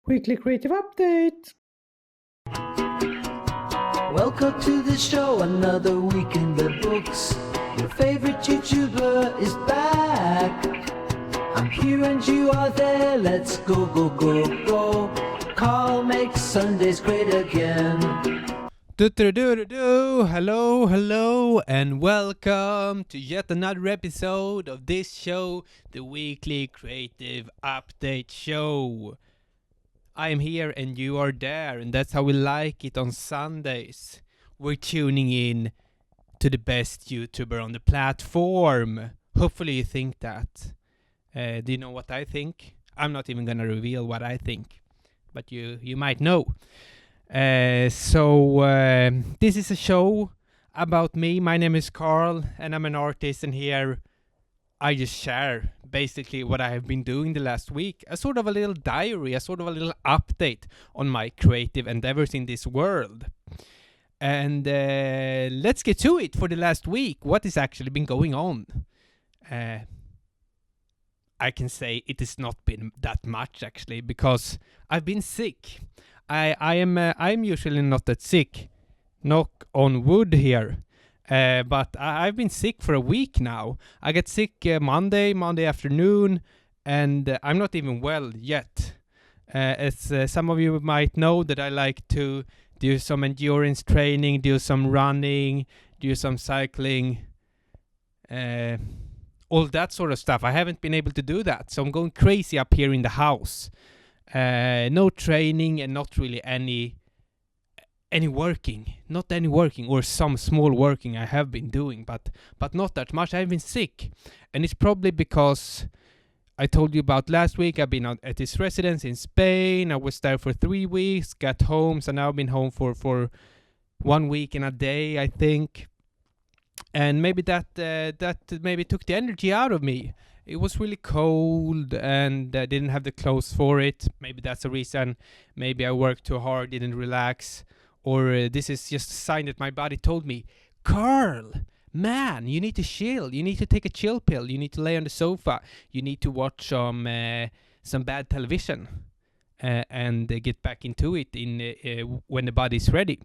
Weekly Creative Update. Welcome to the show, another week in the books. Your favorite YouTuber is back. I'm here and you are there, let's go, go, go, go. Carl makes Sundays great again. Hello, and welcome to yet another episode of this show, the Weekly Creative Update Show. I am here and you are there, and that's how we like it on Sundays. We're tuning in to the best YouTuber on the platform. Hopefully you think that. Do you know what I think? I'm not even gonna reveal what I think, but you might know. So this is a show about me. My name is Carl, and I'm an artist, and here I just share basically what I have been doing the last week. A sort of a little diary, a sort of a little update on my creative endeavors in this world. And let's get to it for the last week. What has actually been going on? I can say it has not been that much actually, because I've been sick. I'm usually not that sick. Knock on wood here. But I've been sick for a week now. I get sick Monday afternoon, and I'm not even well yet. As some of you might know, that I like to do some endurance training, do some running, do some cycling, all that sort of stuff. I haven't been able to do that, so I'm going crazy up here in the house. No training and not really any working, or some small working I have been doing, but not that much. I've been sick, and it's probably because I told you about last week. I've been at this residence in Spain. I was there for 3 weeks, got home, so now I've been home for 1 week and a day, I think, and maybe that maybe took the energy out of me. It was really cold, and I didn't have the clothes for it. Maybe that's the reason. Maybe I worked too hard, didn't relax. Or this is just a sign that my body told me, Carl, man, you need to chill. You need to take a chill pill. You need to lay on the sofa. You need to watch some bad television and get back into it when the body's ready.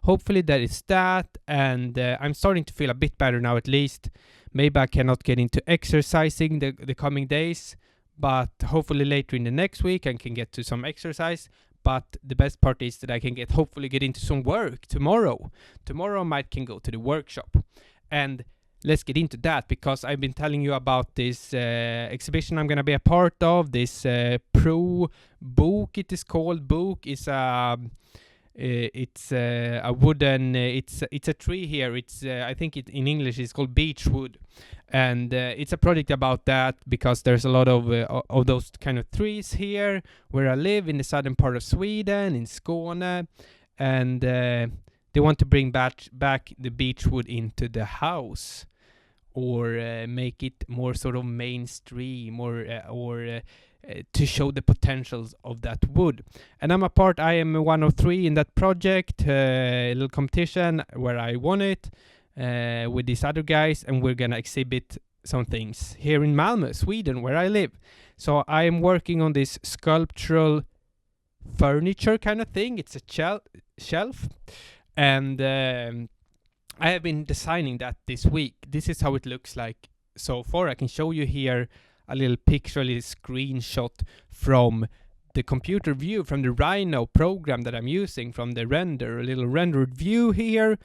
Hopefully that is that, and I'm starting to feel a bit better now at least. Maybe I cannot get into exercising the coming days, but hopefully later in the next week I can get to some exercise. But the best part is that I can hopefully get into some work tomorrow. Tomorrow I can go to the workshop. And let's get into that, because I've been telling you about this exhibition I'm going to be a part of. This Pro Book, it is called. Book is it's a wooden, it's a tree here. It's I think in English it's called beech wood. And it's a project about that, because there's a lot of those kind of trees here where I live in the southern part of Sweden, in Skåne, and they want to bring back the beech wood into the house, or make it more sort of mainstream, or to show the potentials of that wood. And I am one of 3 in that project, a little competition where I won it. With these other guys, and we're gonna exhibit some things here in Malmö, Sweden, where I live. So I am working on this sculptural furniture kind of thing. It's a shelf, and I have been designing that this week. This is how it looks like so far. I can show you here a little picture, a little screenshot from the computer view, from the Rhino program that I'm using, from the render, a little rendered view here.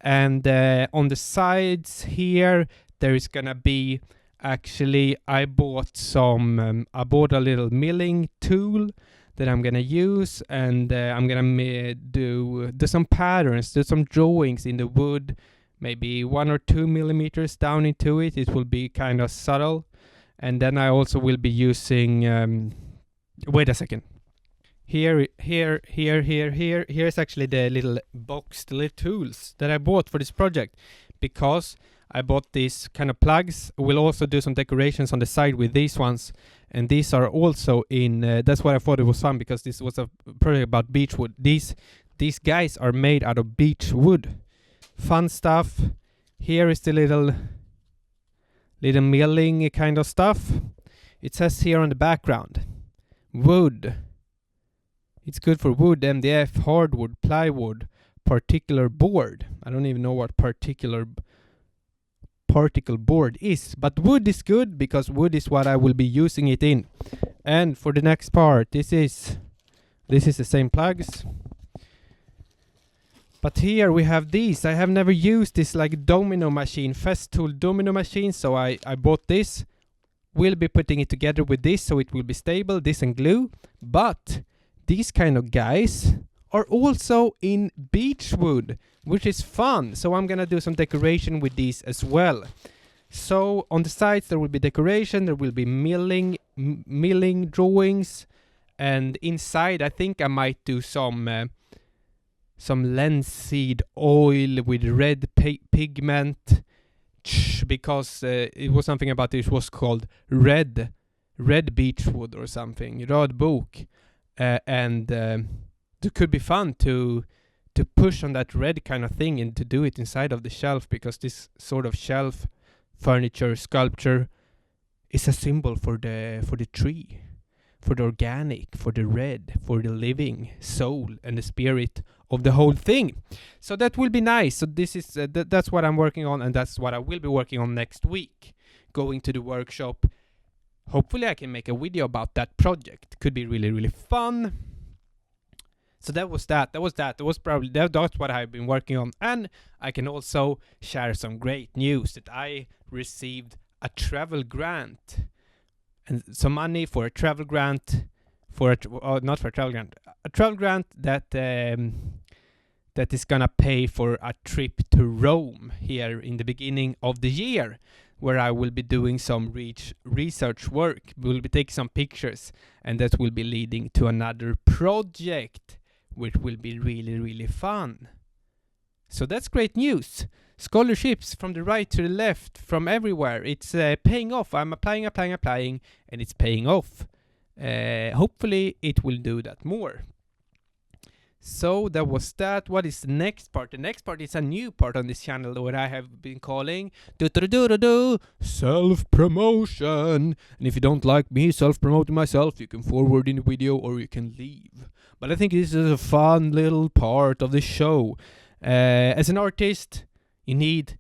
And on the sides here, there is gonna be, actually, I bought a little milling tool that I'm gonna use, and I'm gonna do some patterns, do some drawings in the wood, maybe 1 or 2 millimeters down into it. It will be kind of subtle, and then I also will be using. Wait a second. Here's actually the little box, the little tools that I bought for this project, because I bought these kind of plugs. We'll also do some decorations on the side with these ones, and these are also in, that's why I thought it was fun, because this was a project about beech wood. These guys are made out of beech wood. Fun stuff. Here is the little milling kind of stuff. It says here on the background, wood It's good for wood, MDF, hardwood, plywood, particular board. I don't even know what particle board is, but wood is good because wood is what I will be using it in. And for the next part, this is the same plugs, but here we have these. I have never used this like domino machine, Festool domino machine, so I bought this. We'll be putting it together with this so it will be stable, this and glue. But these kind of guys are also in beechwood, which is fun. So I'm gonna do some decoration with these as well. So on the sides there will be decoration, there will be milling drawings, and inside I think I might do some linseed oil with red pigment, because it was something about it was called red beechwood or something, röd bok, and it could be fun to push on that red kind of thing and to do it inside of the shelf, because this sort of shelf furniture sculpture is a symbol for the tree, for the organic, for the red, for the living soul and the spirit of the whole thing. So that will be nice. So this is that's what I'm working on, and that's what I will be working on next week, going to the workshop. Hopefully I can make a video about that project. Could be really, really fun. So that was probably that's what I've been working on. And I can also share some great news that I received a travel grant, and some money for a travel grant, a travel grant that is gonna pay for a trip to Rome here in the beginning of the year, where I will be doing some research work. We'll be taking some pictures, and that will be leading to another project, which will be really, really fun. So that's great news. Scholarships from the right to the left, from everywhere. It's paying off. I'm applying, and it's paying off. Hopefully it will do that more. So that was that. What is the next part? The next part is a new part on this channel, what I have been calling self-promotion. And if you don't like me self-promoting myself, you can forward in the video or you can leave. But I think this is a fun little part of the show. As an artist, you need...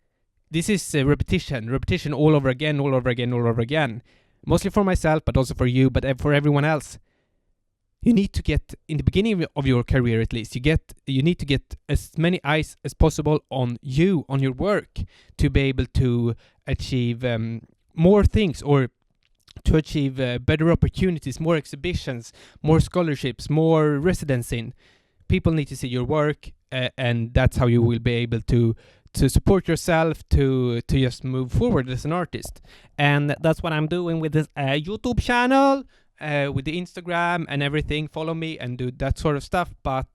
This is repetition all over again. Mostly for myself, but also for you, but for everyone else. You need to get, in the beginning of your career at least, you need to get as many eyes as possible on you, on your work, to be able to achieve more things, or to achieve better opportunities, more exhibitions, more scholarships, more residency. People need to see your work, and that's how you will be able to support yourself, to just move forward as an artist. And that's what I'm doing with this YouTube channel. With the Instagram and everything. Follow me and do that sort of stuff. But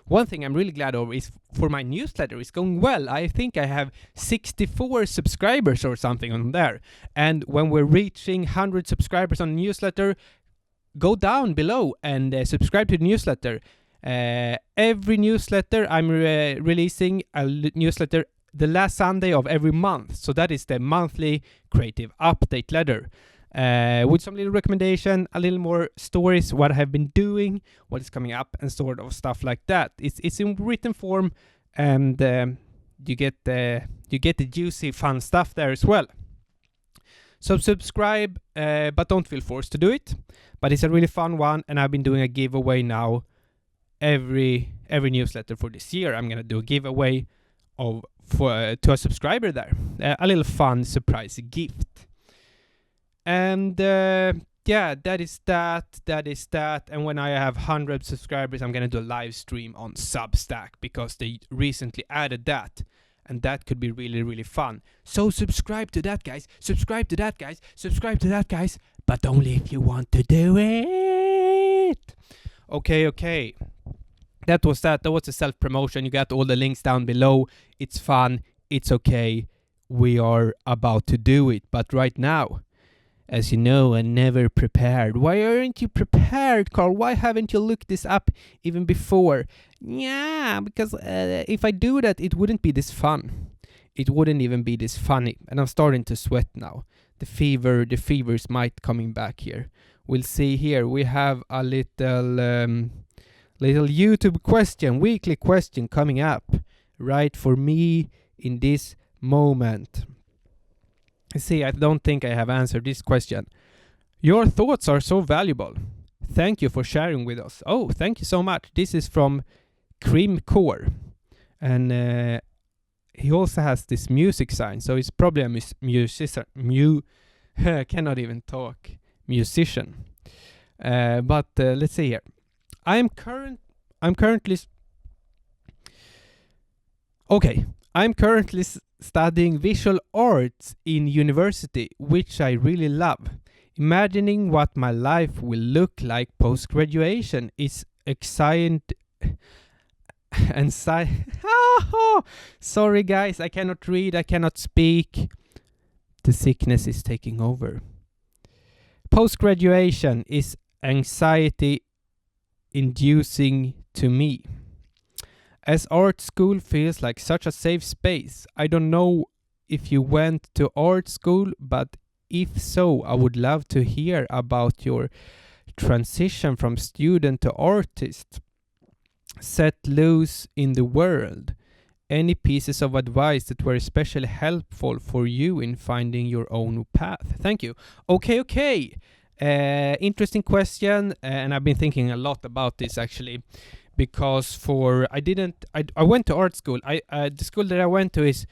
one thing I'm really glad over is for my newsletter. It's going well. I think I have 64 subscribers or something on there. And when we're reaching 100 subscribers on the newsletter, go down below and subscribe to the newsletter. Every newsletter I'm releasing a newsletter the last Sunday of every month. So that is the monthly creative update letter. With some little recommendation, a little more stories, what I have been doing, what is coming up, and sort of stuff like that. It's in written form, and you get the juicy, fun stuff there as well. So subscribe, but don't feel forced to do it. But it's a really fun one, and I've been doing a giveaway now. Every newsletter for this year, I'm gonna do a giveaway to a subscriber there. A little fun surprise gift. And yeah, that is that. And when I have 100 subscribers, I'm gonna do a live stream on Substack, because they recently added that, and that could be really, really fun. So subscribe to that, guys. But only if you want to do it. Okay. That was the self-promotion. You got all the links down below. It's fun. It's okay. We are about to do it. But right now, as you know, I'm never prepared. Why aren't you prepared, Carl? Why haven't you looked this up even before? Yeah, because if I do that, it wouldn't be this fun. It wouldn't even be this funny. And I'm starting to sweat now. The fever's might coming back here. We'll see here. We have a little Little YouTube question, weekly question coming up right for me in this moment. See, I don't think I have answered this question. Your thoughts are so valuable. Thank you for sharing with us. Oh, thank you so much. This is from Cream Core. And he also has this music sign, so he's probably a musician. Cannot even talk. Musician. But let's see here. I'm currently studying visual arts in university, which I really love. Imagining what my life will look like post-graduation is exciting. Sorry guys, I cannot read, I cannot speak. The sickness is taking over. Post-graduation is anxiety inducing to me. As art school feels like such a safe space. I don't know if you went to art school, but if so, I would love to hear about your transition from student to artist. Set loose in the world. Any pieces of advice that were especially helpful for you in finding your own path? Thank you. Okay. Interesting question, and I've been thinking a lot about this actually, because I went to art school. The school that I went to is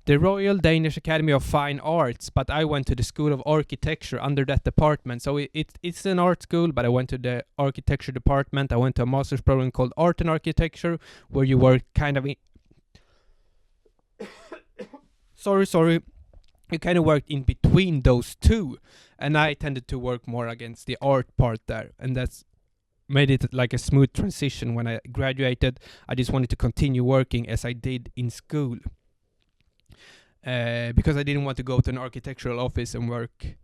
the Royal Danish Academy of Fine Arts, but I went to the School of Architecture under that department. So it's an art school, but I went to the architecture department. I went to a master's program called Art and Architecture, where you work kind of sorry. You kind of worked in between those two, and I tended to work more against the art part there, and that's made it like a smooth transition. When I graduated, I just wanted to continue working as I did in school. Because I didn't want to go to an architectural office and work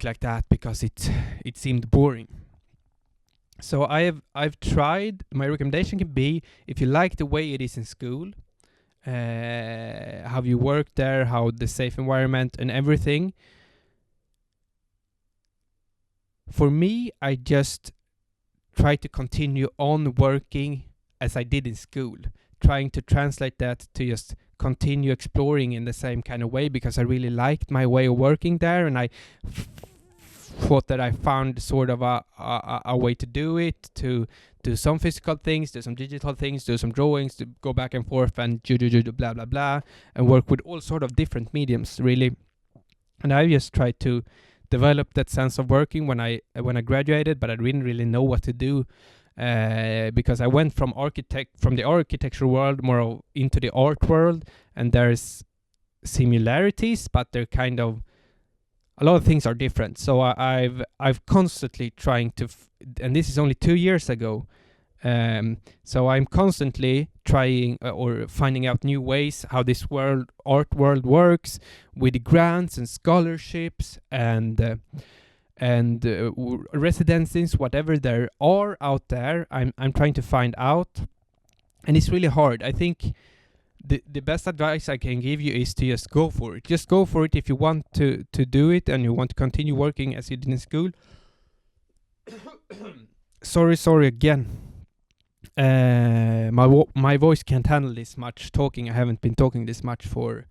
like that, because it seemed boring. So I've tried. My recommendation can be, if you like the way it is in school, how you work there, how the safe environment and everything. For me, I just try to continue on working as I did in school, trying to translate that to just continue exploring in the same kind of way, because I really liked my way of working there, and I thought that I found sort of a way to do it, to do some physical things, do some digital things, do some drawings, to go back and forth and do blah blah blah, and work with all sort of different mediums really. And I just tried to develop that sense of working when I graduated, but I didn't really know what to do. Because I went from the architecture world more into the art world, and there's similarities, but they're kind of, a lot of things are different. So I've constantly trying to, and this is only 2 years ago. So I'm constantly trying or finding out new ways how this art world works, with grants and scholarships and residencies, whatever there are out there. I'm trying to find out, and it's really hard. I think the best advice I can give you is to just go for it. Just go for it if you want to do it and you want to continue working as you did in school. Sorry again. My voice can't handle this much talking. I haven't been talking this much for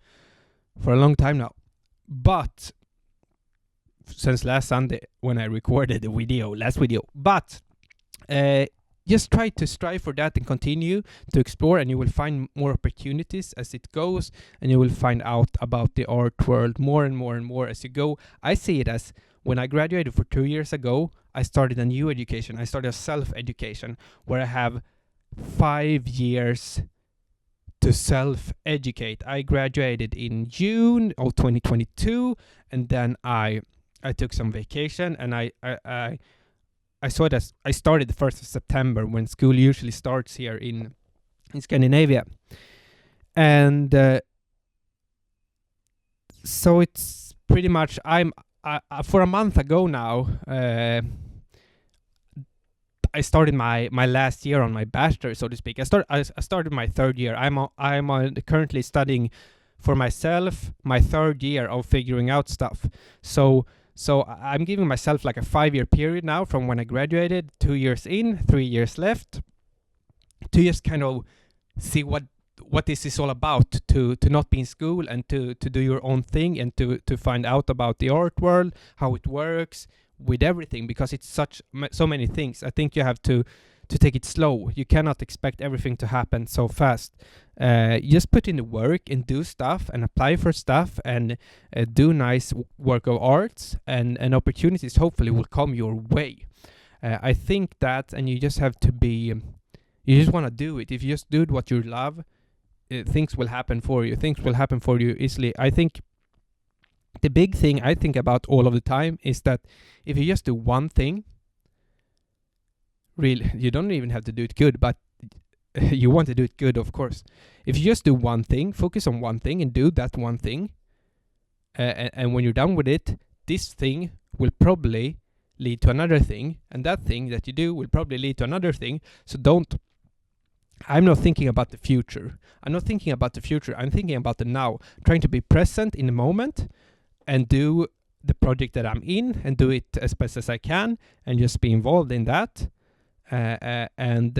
a long time now, but since last Sunday when I recorded the last video. But just try to strive for that and continue to explore, and you will find more opportunities as it goes, and you will find out about the art world more and more and more as you go. I see it as, when I graduated for 2 years ago, I started a new education. I started a self-education where I have 5 years to self-educate. I graduated in June of 2022, and then I took some vacation, and I saw that I started the 1st of September, when school usually starts here in Scandinavia. And so it's pretty much, for a month ago now, I started my last year on my bachelor, so to speak. I started my 3rd year. I'm currently studying for myself my 3rd year of figuring out stuff. So So I'm giving myself like a 5-year period now from when I graduated, 2 years in, 3 years left, to just kind of see what this is all about, to not be in school and to do your own thing, and to find out about the art world, how it works with everything, because it's so many things. I think you have to take it slow. You cannot expect everything to happen so fast. Just put in the work and do stuff and apply for stuff and do nice work of arts, and opportunities hopefully will come your way. I think that, and you just have to be, you just want to do it. If you just do what you love, things will happen for you. Things will happen for you easily. I think the big thing I think about all of the time is that if you just do one thing, really, you don't even have to do it good, but you want to do it good, of course. If you just do one thing, focus on one thing and do that one thing, and when you're done with it, this thing will probably lead to another thing, and that thing that you do will probably lead to another thing. So I'm not thinking about the future. I'm thinking about the now, trying to be present in the moment and do the project that I'm in and do it as best as I can and just be involved in that. And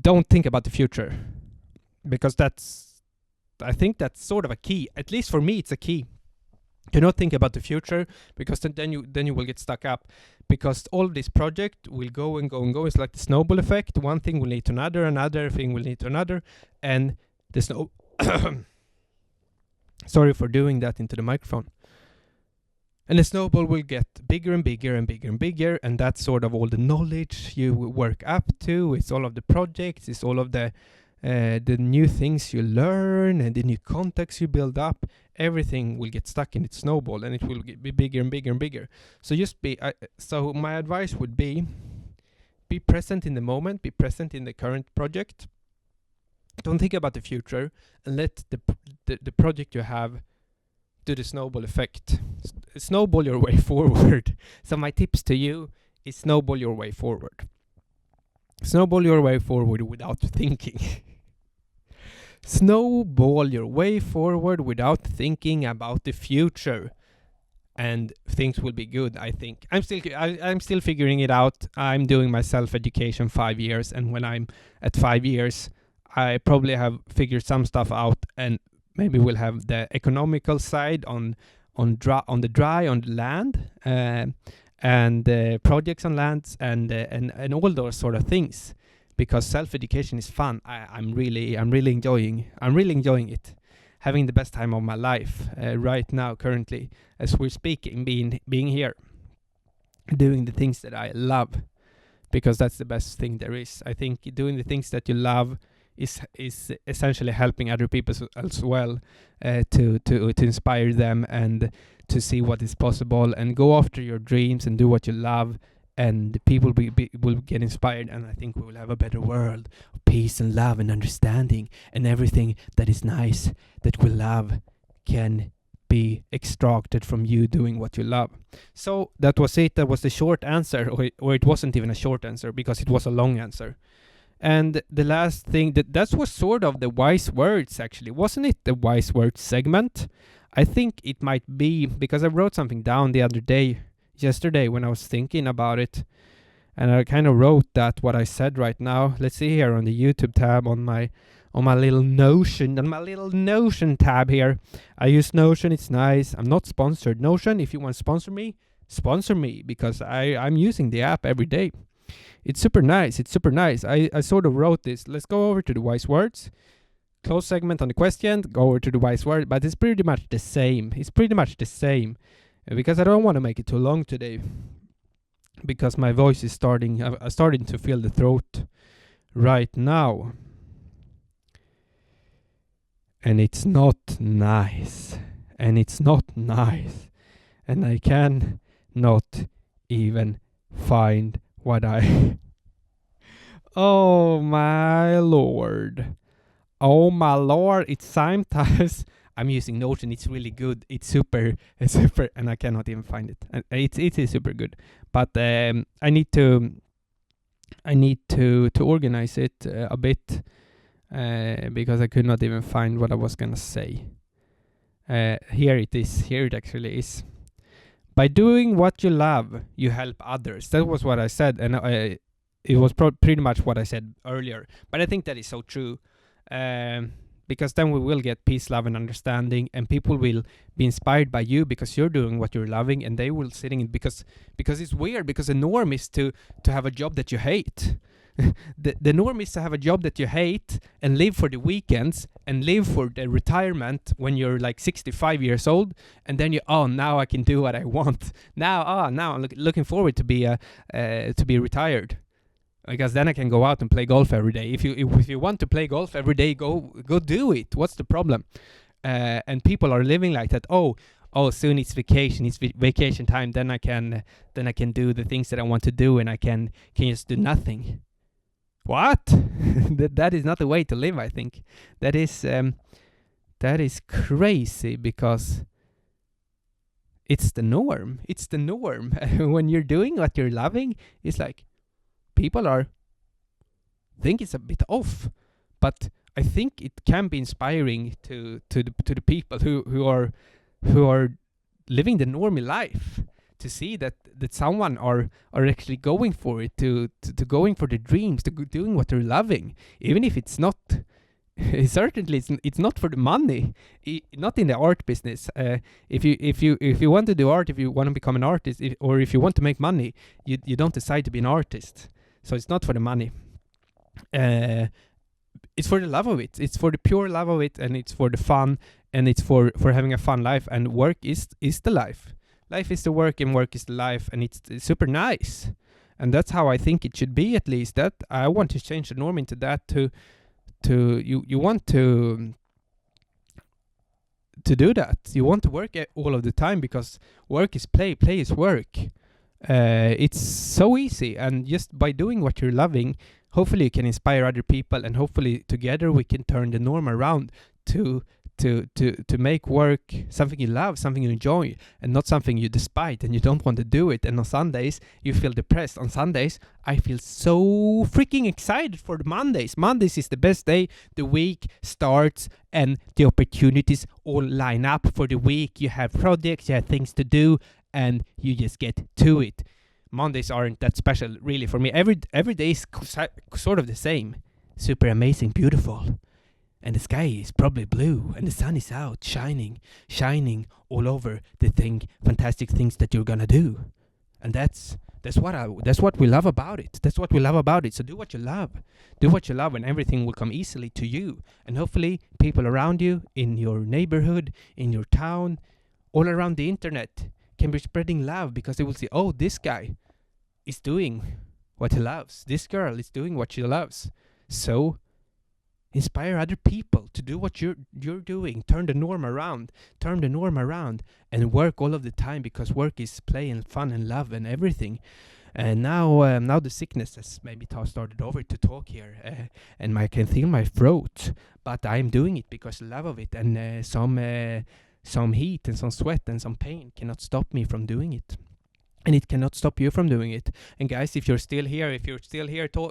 don't think about the future, because I think that's sort of a key. At least for me, it's a key. Do not think about the future, because then you will get stuck up, because all this project will go and go and go. It's like the snowball effect. One thing will lead to another thing will lead to another, and the snow. Sorry for doing that into the microphone. And the snowball will get bigger and bigger and bigger and bigger, and that's sort of all the knowledge you work up to. It's all of the projects. It's all of the new things you learn and the new contacts you build up. Everything will get stuck in its snowball, and it will be bigger and bigger and bigger. So so my advice would be present in the moment, be present in the current project. Don't think about the future, and let the project you have do the snowball effect. Snowball your way forward. So my tips to you is snowball your way forward. Snowball your way forward without thinking. Snowball your way forward without thinking about the future, and things will be good. I think I'm still figuring it out. I'm doing my self-education 5 years, and when I'm at 5 years, I probably have figured some stuff out, and maybe we'll have the economical side on the land, and projects on lands, and all those sort of things. Because self-education is fun. I'm really enjoying it, having the best time of my life right now, currently, as we're speaking, being here, doing the things that I love, because that's the best thing there is. I think doing the things that you love is essentially helping other people as well, to inspire them and to see what is possible, and go after your dreams and do what you love. And people will get inspired, and I think we will have a better world of peace and love and understanding, and everything that is nice that we love can be extracted from you doing what you love. So that was it. That was the short answer, or it wasn't even a short answer, because it was a long answer. And the last thing, that was sort of the wise words, actually. Wasn't it the wise words segment? I think it might be, because I wrote something down yesterday when I was thinking about it, and I kind of wrote that what I said right now. Let's see here on the YouTube tab on my little Notion tab here. I use Notion. It's nice. I'm not sponsored. Notion, if you want to sponsor me, because I'm using the app every day. It's super nice. I sort of wrote this. Let's go over to the wise words. Close segment on the question. Go over to the wise word, but it's pretty much the same. Because I don't want to make it too long today, because my voice is starting to feel the throat right now, and it's not nice, and I can not even find what I oh my lord, it's sometimes I'm using Notion. It's really good. It's super, and I cannot even find it. And it is super good, but I need to organize it a bit, because I could not even find what I was gonna say. Here it is. Here it actually is. By doing what you love, you help others. That was what I said, and it was pretty much what I said earlier. But I think that is so true, because then we will get peace, love, and understanding, and people will be inspired by you because you're doing what you're loving, and they will sitting in because it's weird, because the norm is to have a job that you hate. The norm is to have a job that you hate and live for the weekends and live for the retirement when you're like 65 years old, and then now I can do what I want. Now I'm looking forward to be retired, because then I can go out and play golf every day. If you want to play golf every day, go do it. What's the problem? And people are living like that. Oh, soon it's vacation. It's vacation time. Then I can do the things that I want to do, and I can just do nothing. What? that is not the way to live, I think. That is crazy, because it's the norm. It's the norm. When you're doing what you're loving, it's like people think it's a bit off, but I think it can be inspiring to the people who are living the normal life, to see that someone are actually going for it, to going for the dreams, to doing what they're loving, even if it's not. Certainly, it's not for the money. Not in the art business. If you want to do art, if you want to become an artist, or if you want to make money, you don't decide to be an artist. So it's not for the money. It's for the love of it. It's for the pure love of it, and it's for the fun, and it's for having a fun life. And work is the life. Life is the work, and work is the life, and it's super nice. And that's how I think it should be, at least. That I want to change the norm into that. You want to do that. You want to work all of the time, because work is play is work. It's so easy, and just by doing what you're loving, hopefully you can inspire other people, and hopefully together we can turn the norm around to make work something you love, something you enjoy, and not something you despise and you don't want to do it. And on Sundays you feel depressed. On Sundays I feel so freaking excited for the Mondays. Mondays is the best day. The week starts and the opportunities all line up for the week. You have projects, you have things to do, and you just get to it. Mondays aren't that special really for me. Every day is sort of the same. Super amazing, beautiful. And the sky is probably blue, and the sun is out, shining all over the fantastic things that you're gonna do. And that's what we love about it. That's what we love about it. So do what you love. Do what you love, and everything will come easily to you. And hopefully people around you, in your neighborhood, in your town, all around the internet, can be spreading love, because they will see, oh, this guy is doing what he loves. This girl is doing what she loves. So inspire other people to do what you're doing. Turn the norm around, and work all of the time, because work is play and fun and love and everything. And now the sickness has maybe started over to talk here, and I can feel my throat, but I'm doing it because I love of it, and some heat and some sweat and some pain cannot stop me from doing it. And it cannot stop you from doing it. And guys, if you're still here,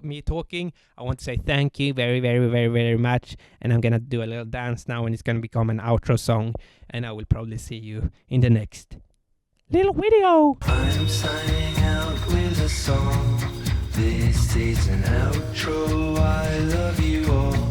me talking, I want to say thank you very, very, very, very much. And I'm going to do a little dance now, and it's going to become an outro song. And I will probably see you in the next little video. I'm signing out with a song. This is an outro. I love you all.